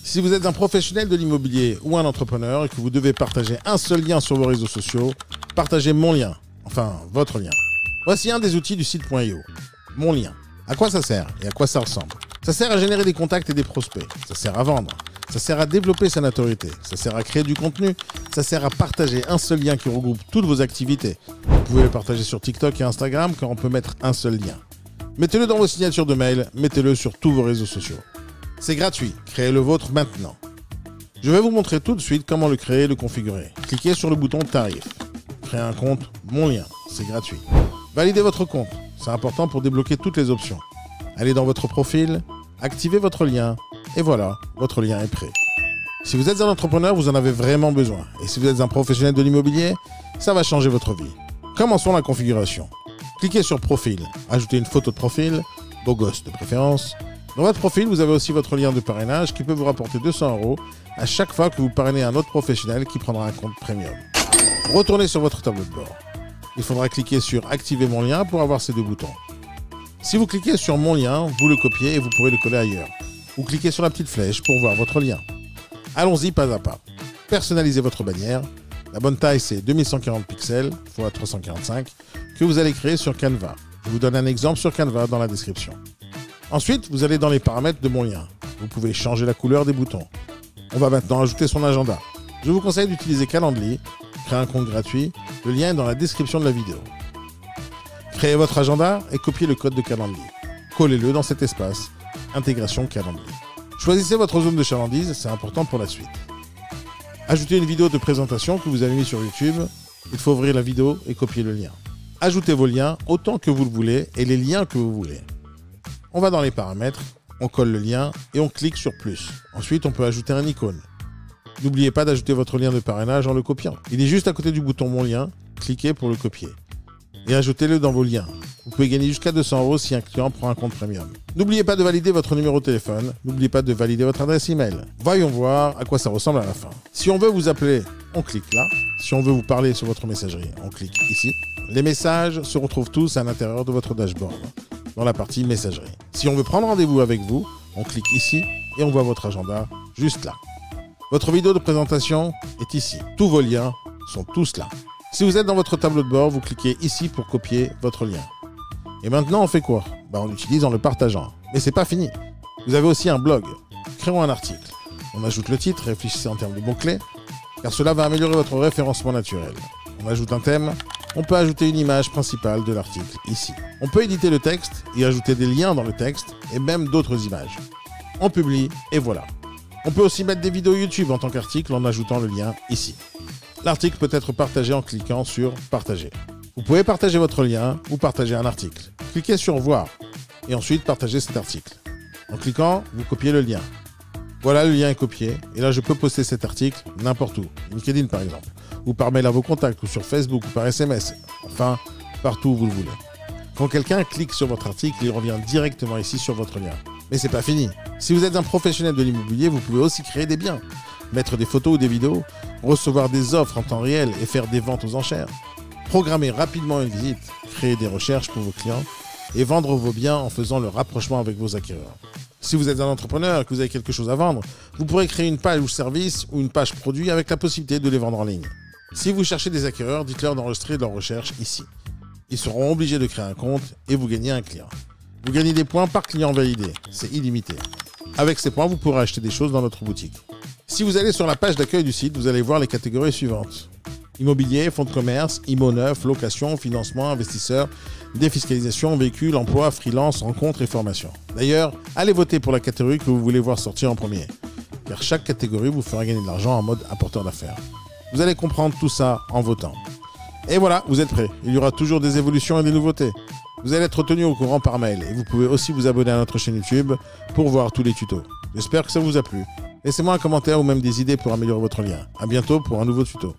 Si vous êtes un professionnel de l'immobilier ou un entrepreneur et que vous devez partager un seul lien sur vos réseaux sociaux, partagez mon lien, enfin votre lien. Voici un des outils du site.io, mon lien. À quoi ça sert et à quoi ça ressemble? Ça sert à générer des contacts et des prospects, ça sert à vendre, ça sert à développer sa notoriété, ça sert à créer du contenu, ça sert à partager un seul lien qui regroupe toutes vos activités. Vous pouvez le partager sur TikTok et Instagram car on peut mettre un seul lien. Mettez-le dans vos signatures de mail, mettez-le sur tous vos réseaux sociaux. C'est gratuit, créez le vôtre maintenant. Je vais vous montrer tout de suite comment le créer et le configurer. Cliquez sur le bouton Tarif. Créer un compte, mon lien, c'est gratuit. Validez votre compte, c'est important pour débloquer toutes les options. Allez dans votre profil, activez votre lien, et voilà, votre lien est prêt. Si vous êtes un entrepreneur, vous en avez vraiment besoin. Et si vous êtes un professionnel de l'immobilier, ça va changer votre vie. Commençons la configuration. Cliquez sur Profil, ajoutez une photo de profil, beau gosse de préférence. Dans votre profil, vous avez aussi votre lien de parrainage qui peut vous rapporter 200 € à chaque fois que vous parrainez un autre professionnel qui prendra un compte premium. Retournez sur votre tableau de bord. Il faudra cliquer sur Activer mon lien pour avoir ces deux boutons. Si vous cliquez sur mon lien, vous le copiez et vous pourrez le coller ailleurs. Ou cliquez sur la petite flèche pour voir votre lien. Allons-y pas à pas. Personnalisez votre bannière. La bonne taille, c'est 2140 pixels x 345 que vous allez créer sur Canva. Je vous donne un exemple sur Canva dans la description. Ensuite, vous allez dans les paramètres de mon lien. Vous pouvez changer la couleur des boutons. On va maintenant ajouter son agenda. Je vous conseille d'utiliser Calendly, créer un compte gratuit. Le lien est dans la description de la vidéo. Créez votre agenda et copiez le code de Calendly. Collez-le dans cet espace. Intégration Calendly. Choisissez votre zone de chalandise, c'est important pour la suite. Ajoutez une vidéo de présentation que vous avez mis sur YouTube. Il faut ouvrir la vidéo et copier le lien. Ajoutez vos liens autant que vous le voulez et les liens que vous voulez. On va dans les paramètres, on colle le lien et on clique sur plus. Ensuite, on peut ajouter un icône. N'oubliez pas d'ajouter votre lien de parrainage en le copiant. Il est juste à côté du bouton Mon lien, cliquez pour le copier. Et ajoutez-le dans vos liens. Vous pouvez gagner jusqu'à 200 € si un client prend un compte premium. N'oubliez pas de valider votre numéro de téléphone. N'oubliez pas de valider votre adresse email. Voyons voir à quoi ça ressemble à la fin. Si on veut vous appeler, on clique là. Si on veut vous parler sur votre messagerie, on clique ici. Les messages se retrouvent tous à l'intérieur de votre dashboard, dans la partie messagerie. Si on veut prendre rendez-vous avec vous, on clique ici et on voit votre agenda juste là. Votre vidéo de présentation est ici. Tous vos liens sont tous là. Si vous êtes dans votre tableau de bord, vous cliquez ici pour copier votre lien. Et maintenant, on fait quoi? On l'utilise en le partageant. Mais c'est pas fini. Vous avez aussi un blog. Créons un article. On ajoute le titre, réfléchissez en termes de mots-clés, car cela va améliorer votre référencement naturel. On ajoute un thème. On peut ajouter une image principale de l'article ici. On peut éditer le texte et ajouter des liens dans le texte et même d'autres images. On publie et voilà. On peut aussi mettre des vidéos YouTube en tant qu'article en ajoutant le lien ici. L'article peut être partagé en cliquant sur Partager. Vous pouvez partager votre lien ou partager un article. Cliquez sur Voir et ensuite partagez cet article. En cliquant, vous copiez le lien. Voilà, le lien est copié et là je peux poster cet article n'importe où, LinkedIn par exemple, ou par mail à vos contacts, ou sur Facebook, ou par SMS, enfin, partout où vous le voulez. Quand quelqu'un clique sur votre article, il revient directement ici sur votre lien. Mais c'est pas fini. Si vous êtes un professionnel de l'immobilier, vous pouvez aussi créer des biens, mettre des photos ou des vidéos, recevoir des offres en temps réel et faire des ventes aux enchères. Programmer rapidement une visite, créer des recherches pour vos clients et vendre vos biens en faisant le rapprochement avec vos acquéreurs. Si vous êtes un entrepreneur et que vous avez quelque chose à vendre, vous pourrez créer une page ou service ou une page produit avec la possibilité de les vendre en ligne. Si vous cherchez des acquéreurs, dites-leur d'enregistrer leur recherche ici. Ils seront obligés de créer un compte et vous gagnez un client. Vous gagnez des points par client validé, c'est illimité. Avec ces points, vous pourrez acheter des choses dans notre boutique. Si vous allez sur la page d'accueil du site, vous allez voir les catégories suivantes. Immobilier, fonds de commerce, immo neuf, location, financement, investisseurs, défiscalisation, véhicule, emploi, freelance, rencontres et formation. D'ailleurs, allez voter pour la catégorie que vous voulez voir sortir en premier, car chaque catégorie vous fera gagner de l'argent en mode apporteur d'affaires. Vous allez comprendre tout ça en votant. Et voilà, vous êtes prêts. Il y aura toujours des évolutions et des nouveautés. Vous allez être tenu au courant par mail et vous pouvez aussi vous abonner à notre chaîne YouTube pour voir tous les tutos. J'espère que ça vous a plu. Laissez-moi un commentaire ou même des idées pour améliorer votre lien. À bientôt pour un nouveau tuto.